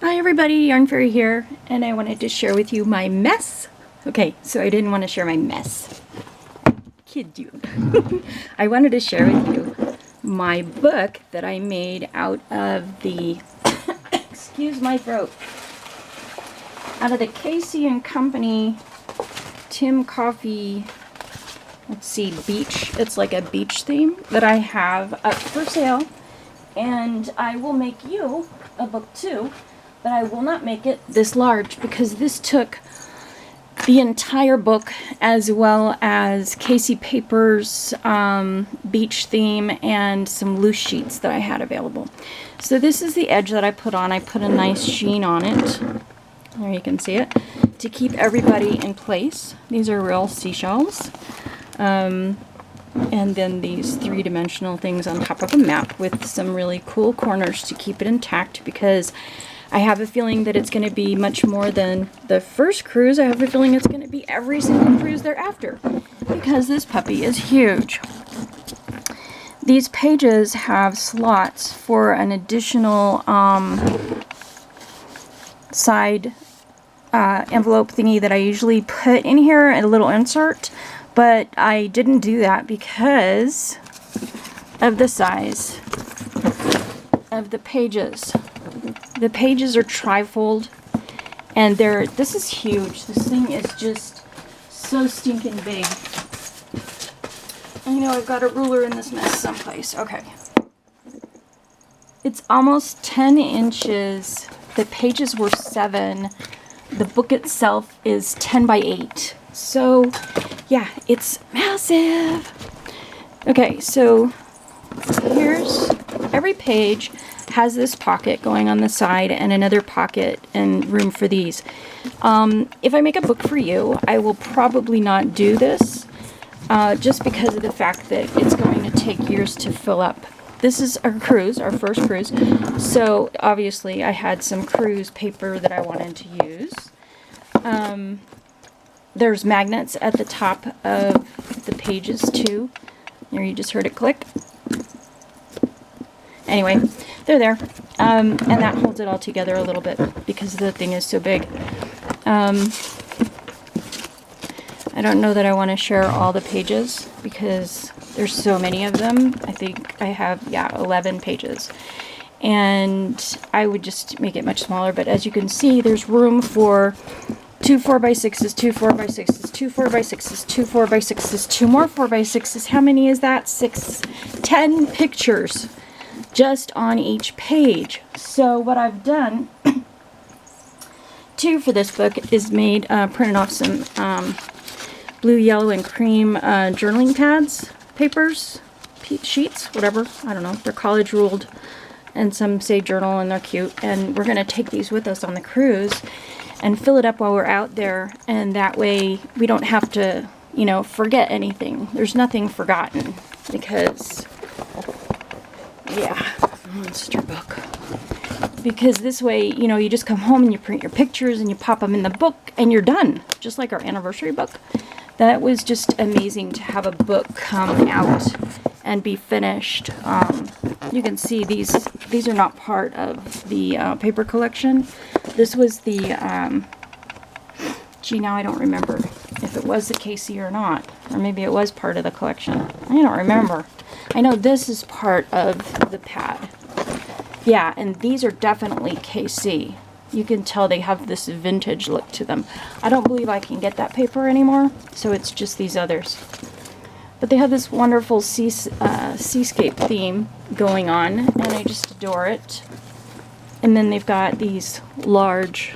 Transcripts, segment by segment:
Hi everybody, Yarn Fairy here, and I wanted to share with you my mess. Okay, so I didn't want to share my mess. Kid you. I wanted to share with you my book that I made out of the, excuse my throat, out of the Casey and Company Tim Coffee, let's see, beach. It's like a beach theme that I have up for sale, and I will make you a book too. But I will not make it this large because this took the entire book as well as Casey Papers beach theme and some loose sheets that I had available. So this is the edge that I put on. I put a nice sheen on it. There you can see it. To keep everybody in place. These are real seashells. And then these three-dimensional things on top of a map with some really cool corners to keep it intact, because I have a feeling that it's going to be much more than the first cruise. I have a feeling it's going to be every single cruise thereafter, because this puppy is huge. These pages have slots for an additional side envelope thingy that I usually put in here, a little insert, but I didn't do that because of the size of the pages. The pages are trifold, and this is huge. This thing is just so stinking big. I know I've got a ruler in this mess someplace. Okay. It's almost 10 inches. The pages were 7. The book itself is 10 by 8. So, yeah, it's massive. Okay, so here's every page has this pocket going on the side and another pocket and room for these. If I make a book for you, I will probably not do this just because of the fact that it's going to take years to fill up. This is our cruise, our first cruise, so obviously I had some cruise paper that I wanted to use. There's magnets at the top of the pages too. There, you just heard it click. Anyway, they're there, and that holds it all together a little bit because the thing is so big. I don't know that I want to share all the pages because there's so many of them. I think I have, 11 pages. And I would just make it much smaller, but as you can see, there's room for 2 4x6s, 2 4x6s, 2 4x6s, 2 4x6s, 2 more 4x6s. How many is that? 6, 10 pictures just on each page. So what I've done too for this book is printed off some blue, yellow, and cream journaling pads, papers, sheets, whatever. I don't know. They're college ruled, and some say journal, and they're cute. And we're going to take these with us on the cruise and fill it up while we're out there, and that way we don't have to, forget anything. There's nothing forgotten because, it's your book. Because this way, you just come home and you print your pictures and you pop them in the book and you're done. Just like our anniversary book. That was just amazing to have a book come out and be finished. You can see these are not part of the paper collection. This was the, now I don't remember if it was the Casey or not. Or maybe it was part of the collection. I don't remember. I know this is part of the pad. Yeah, and these are definitely Casey. You can tell they have this vintage look to them. I don't believe I can get that paper anymore, so it's just these others. But they have this wonderful seascape theme going on, and I just adore it. And then they've got these large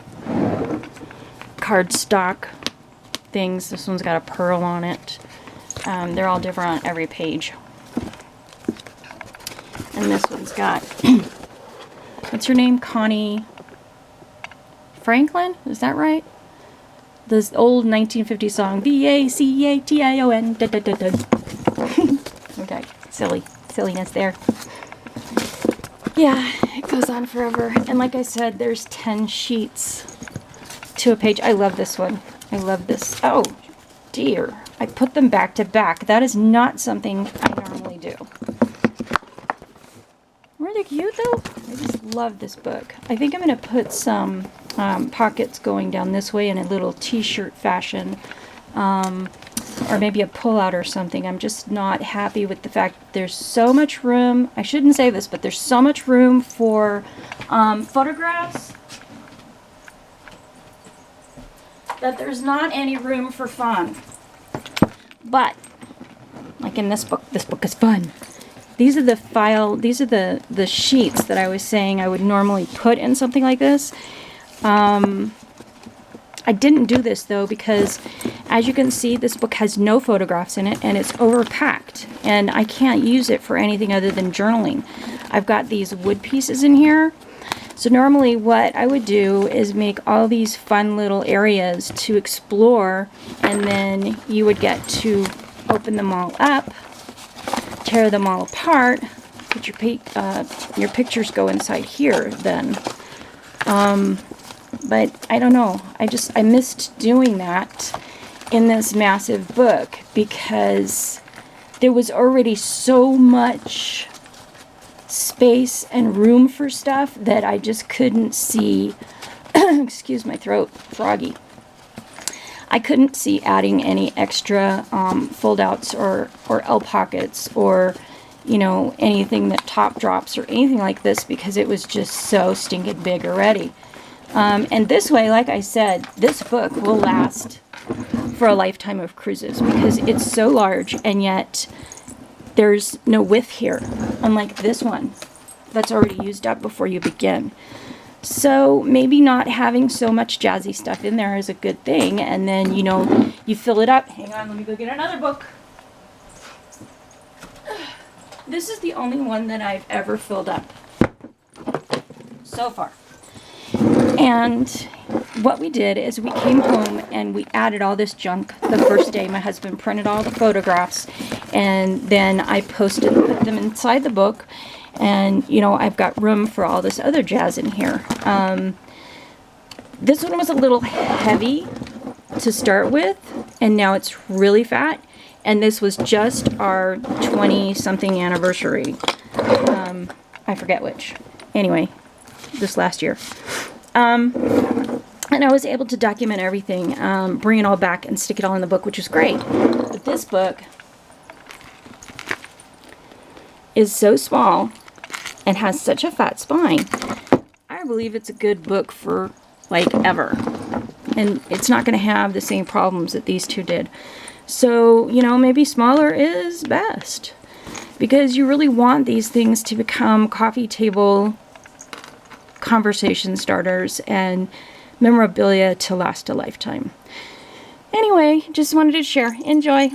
cardstock things. This one's got a pearl on it. They're all different on every page. And this one's got, what's her name? Connie Franklin? Is that right? This old 1950 song, V-A-C-A-T-I-O-N. Da, da, da, da. Okay, silliness there. Yeah, it goes on forever. And like I said, there's 10 sheets to a page. I love this one. I love this. Oh, dear. I put them back to back. That is not something I normally do. Aren't they cute though? I just love this book. I think I'm going to put some pockets going down this way in a little t-shirt fashion. Or maybe a pull-out or something. I'm just not happy with the fact that there's so much room. I shouldn't say this, but there's so much room for photographs that there's not any room for fun. But, like in this book is fun. These are the sheets that I was saying I would normally put in something like this. I didn't do this though because, as you can see, this book has no photographs in it and it's overpacked, and I can't use it for anything other than journaling. I've got these wood pieces in here. So normally what I would do is make all these fun little areas to explore, and then you would get to open them all up, tear them all apart, put your pictures go inside here then. But I don't know, I missed doing that in this massive book because there was already so much space and room for stuff that I just couldn't see. Excuse my throat, froggy. I couldn't see adding any extra fold outs or L pockets or, you know, anything that top drops or anything like this because it was just so stinking big already. And this way, like I said, this book will last for a lifetime of cruises because it's so large and yet there's no width here, unlike this one that's already used up before you begin. So maybe not having so much jazzy stuff in there is a good thing, and then, you know, you fill it up. Hang on, let me go get another book. This is the only one that I've ever filled up so far. And what we did is we came home and we added all this junk the first day. My husband printed all the photographs, and then I put them inside the book. And, you know, I've got room for all this other jazz in here. This one was a little heavy to start with, and now it's really fat. And this was just our 20-something anniversary. I forget which. Anyway, this last year. And I was able to document everything, bring it all back and stick it all in the book, which is great. But this book is so small and has such a fat spine. I believe it's a good book for, like, ever. And it's not going to have the same problems that these two did. So, you know, maybe smaller is best. Because you really want these things to become coffee table conversation starters and memorabilia to last a lifetime. Anyway, just wanted to share. Enjoy.